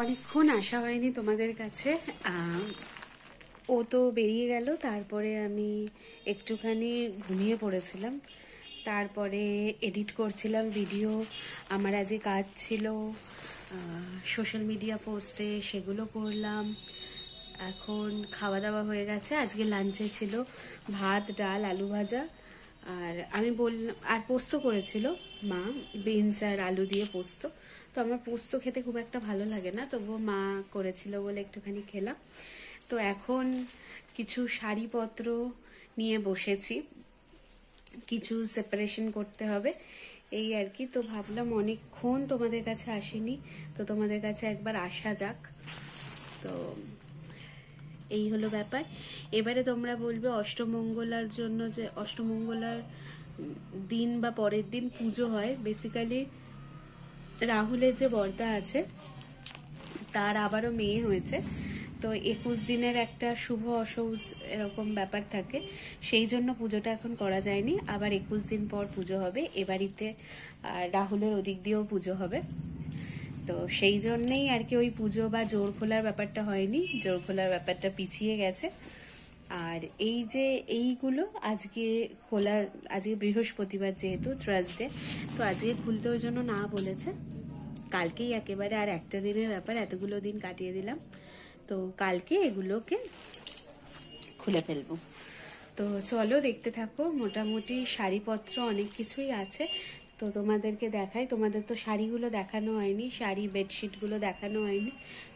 অনেকক্ষণ আসা হয়নি তোমাদের কাছে। ও তো বেরিয়ে গেল, তারপরে আমি একটুখানি ঘুমিয়ে পড়েছিলাম। তারপরে এডিট করছিলাম ভিডিও, আমার আজকে কাজ ছিল সোশ্যাল মিডিয়া পোস্টে, সেগুলো করলাম। এখন খাওয়া দাওয়া হয়ে গেছে। আজকে লাঞ্চে ছিল ভাত, ডাল, আলু ভাজা, আর আমি বললাম, আর পোস্ত করেছিল মা, বিনস আর আলু দিয়ে পোস্ত। তো আমার পোস্ত খেতে খুব একটা ভালো লাগে না, তবুও মা করেছিল বলে একটুখানি খেলাম। তো এখন কিছু শাড়িপত্র নিয়ে বসেছি, কিছু সেপারেশন করতে হবে, এই আর কি। তো ভাবলাম অনেকক্ষণ তোমাদের কাছে আসিনি, তো তোমাদের কাছে একবার আসা যাক। তো এই হলো ব্যাপার। এবারে তোমরা বলবে অষ্টমঙ্গলার জন্য, যে অষ্টমঙ্গলার দিন বা পরের দিন পুজো হয়। বেসিক্যালি রাহুলের যে বর্দা আছে তার আবারও মেয়ে হয়েছে, তো 21 দিনের একটা শুভ অসৌচ এরকম ব্যাপার থাকে, সেই জন্য পুজোটা এখন করা যায়নি। আবার 21 দিন পর পুজো হবে এ বাড়িতে, আর রাহুলের ওদিক দিয়েও পুজো হবে। তো সেই জন্যেই আর কি ওই পুজো বা জোর খোলার ব্যাপারটা হয়নি, জোর খোলার ব্যাপারটা পিছিয়ে গেছে। আর এই যে এইগুলো আজকে খোলা, আজকে বৃহস্পতিবার যেহেতু থার্সডে, তো আজকে খুলতে ওই জন্য না বলেছে, কালকেই একেবারে, আর একটা দিনের ব্যাপার, এতগুলো দিন কাটিয়ে দিলাম, তো কালকে এগুলোকে খুলে ফেলবো। তো চলো দেখতে থাকো। মোটামুটি শাড়িপত্র অনেক কিছুই আছে, তো তোমাদেরকে দেখাই। তোমাদের তো শাড়িগুলো দেখানো হয়নি, শাড়ি বেডশিটগুলো দেখানো হয়নি।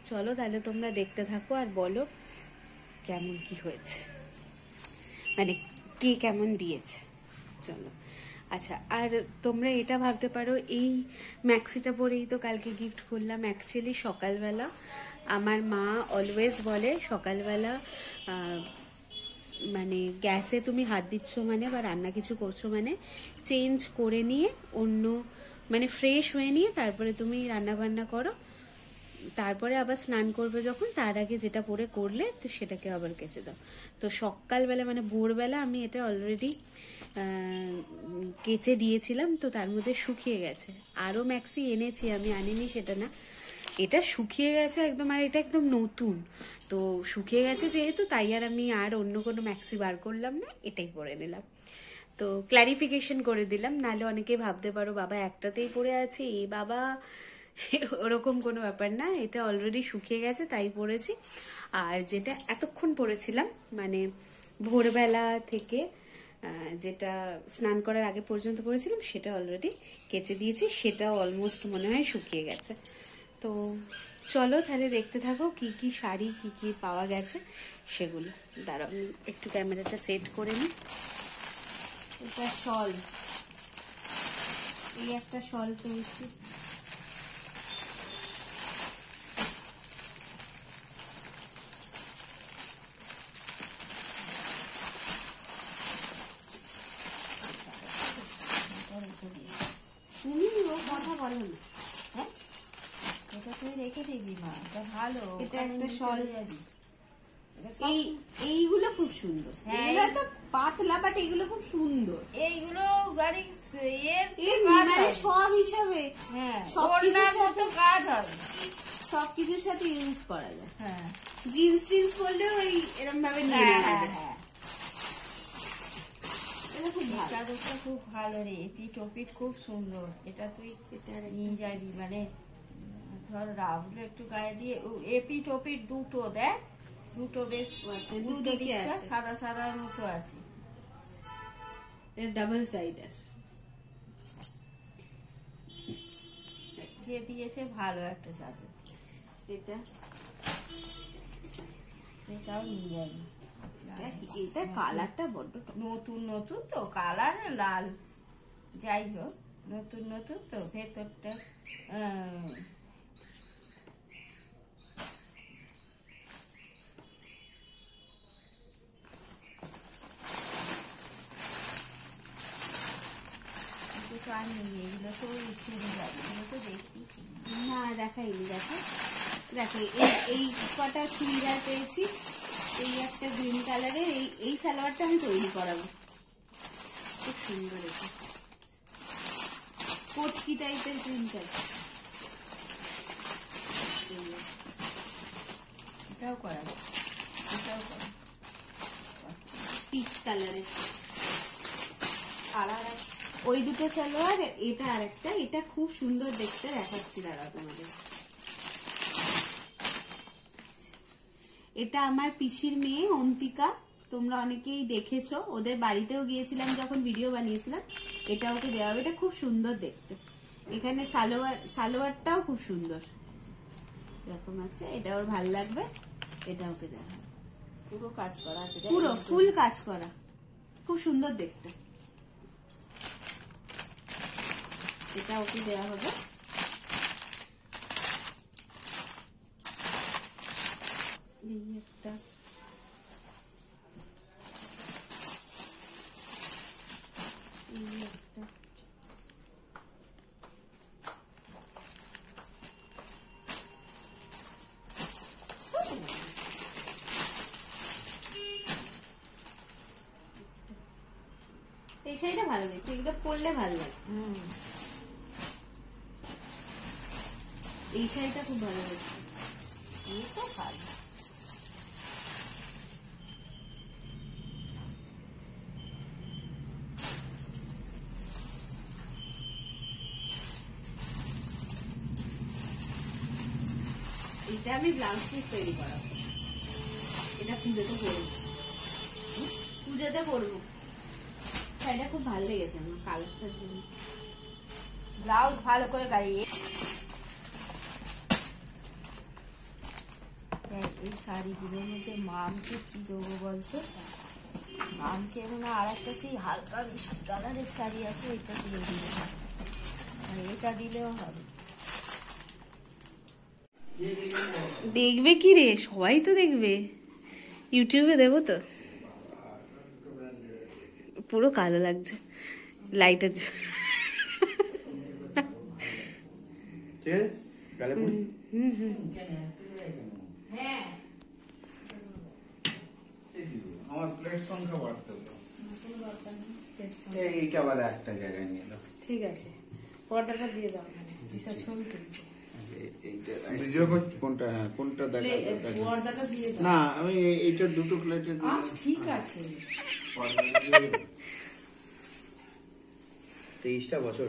চলো তাহলে তোমরা দেখতে থাকো আর বলো কেমন কি হয়েছে, মানে কে কেমন দিয়েছে। চলো। আচ্ছা, আর তোমরা এটা ভাবতে পারো এই ম্যাক্সিটা পরেই তো কালকে গিফট করলাম। অ্যাকচুয়ালি সকালবেলা আমার মা অলওয়েজ বলে, সকালবেলা মানে গ্যাসে তুমি হাত দিচ্ছ মানে বা রান্না কিছু করছো মানে চেঞ্জ করে নিয়ে অন্য, মানে ফ্রেশ হয়ে নিয়ে তারপরে তুমি রান্না বান্না করো, তারপরে আবার স্নান করবে যখন, তার আগে যেটা পরে করলে তো সেটাকে আবার কেচে দাও। তো সকালবেলা মানে ভোরবেলা আমি এটা অলরেডি কেচে দিয়েছিলাম, তো তার মধ্যে শুকিয়ে গেছে। আরও ম্যাক্সি এনেছি আমি, আনিনি সেটা না, এটা শুকিয়ে গেছে একদম, আর এটা একদম নতুন। তো শুকিয়ে গেছে যেহেতু, তাই আর আমি আর অন্য কোনো ম্যাক্সি বার করলাম না, এটাই পরে নিলাম। তো ক্ল্যারিফিকেশন করে দিলাম, নাহলে অনেকে ভাবতে পারো বাবা একটাতেই পরে আছি, বাবা ওরকম কোনো ব্যাপার না, এটা অলরেডি শুকিয়ে গেছে তাই পরেছি। আর যেটা এতক্ষণ পরেছিলাম মানে ভোরবেলা থেকে যেটা স্নান করার আগে পর্যন্ত পরেছিলাম, সেটা অলরেডি কেচে দিয়েছি, সেটাও অলমোস্ট মনে হয় শুকিয়ে গেছে। তো চলো তাহলে দেখতে থাকো কি কি শাড়ি কি কি পাওয়া গেছে সেগুলো। দাঁড়াও আমি একটু ক্যামেরাটা সেট করে নিই। এটা শল, এই একটা শল পেয়েছি, তুমি ও কথা বলো না, হ্যাঁ এটা তুই রেখে দিবি মা, এটা ভালো, এটা একটা শল। এইগুলো খুব সুন্দর, এগুলো তো পাতলা, বাট এগুলো খুব সুন্দর, এইগুলো গাড়ি এর সব হিসাবে, হ্যাঁ সবকিছুর মতো কাজ হবে, সবকিছুর সাথে ইউজ করা যায়। হ্যাঁ জিন্স টিন্স পরলেও ওই এরকম ভাবে নিয়ে নেওয়া যায়। চাদরটা খুব ভালো রে, পিঠ ও পিঠ খুব সুন্দর, এটা তুই নিয়ে যাবি, মানে ধর রাহুল একটু গায়ে দিয়ে এপিঠ ওপিঠ দুটো দেখ, দুটো বেশ দুদিকে সাদা সাদার মতো আছে, ডাবল সাইডার যে দিয়েছে, ভালো একটা চাদর, এটাও নিয়ে যাবি। এটা কালারটা বড্ড নতুন নতুন তো, কালার লাল, যাই হোক নতুন নতুন তো, ভেতরটা এগুলো তো চুড়িদার, এগুলো তো দেখিস না, দেখাইনি। দেখো এই কটা চুড়িদার পেয়েছি, এই একটা গ্রিন কালারের, এই সালোয়ারটা আমি তৈরি করাবো, খুব সুন্দর, এটা কটকি টাইপের প্রিন্ট আছে, এটাও করা, এটাও করা পিচ কালারের। আর ওই দুটো সালোয়ার, এটা আরেকটা, এটা খুব সুন্দর দেখতে, দেখাচ্ছি দাঁড়াও তোমাদের। এটা আমার পিসির মেয়ে অন্তিকা, তোমরা অনেকেই দেখেছো, ওদের বাড়িতেও গিয়েছিলাম যখন ভিডিও বানিয়েছিলাম, এটা ওকে দেওয়া হবে। এটা খুব সুন্দর দেখতে, এখানে সালোয়ারটাও খুব সুন্দর এরকম আছে, এটা ওর ভাল লাগবে, এটা ওকে দেওয়া হবে। পুরো কাজ করা আছে, পুরো ফুল কাজ করা, খুব সুন্দর দেখতে, এটা ওকে দেওয়া হবে। এই একটা, এই একটা, এই শাড়িটা ভালো দেখতে, এগুলো পরলে ভালো লাগে। এই শাড়িটা খুব ভালো দেখতে, এই তো ভালো। এটা আমি ব্লাউজ পিস তৈরি করাবো, এটা পুজোতে পরবো, পুজোতে পরবো। শাড়িটা খুব ভালো লেগেছে আমার কালারটার জন্য, ব্লাউজ ভালো করে গাড়িয়ে। এই শাড়িগুলোর মধ্যে মামকে কি দেবো বলতো? মামকে মনে আর একটা সেই হালকা মিষ্টি কালারের শাড়ি আছে, এটা দিয়ে দিলে হবে, আর এটা দিলেও হবে। দেখবে কি রে, সবাই তো দেখবে, ইউটিউবে দেবো তো। পুরো কালো লাগছে লাইটের ঠিক আছে, কালে পড়ি। হ্যাঁ, আমার প্লেট সংখ্যা বাড়তে হতো, এইটা আবার একটা জায়গায় নিয়ে এলো। ঠিক আছে, পর্দাটা দিয়ে দাও, দিশা ছবি তুলছে। ভিডিও কোনটা? হ্যাঁ, কোনটা দেখা? পর্দাটা দিয়ে দাও। না, আমি এইটা দুটো প্লেটে আচ্ছা ঠিক আছে। 23টা বছর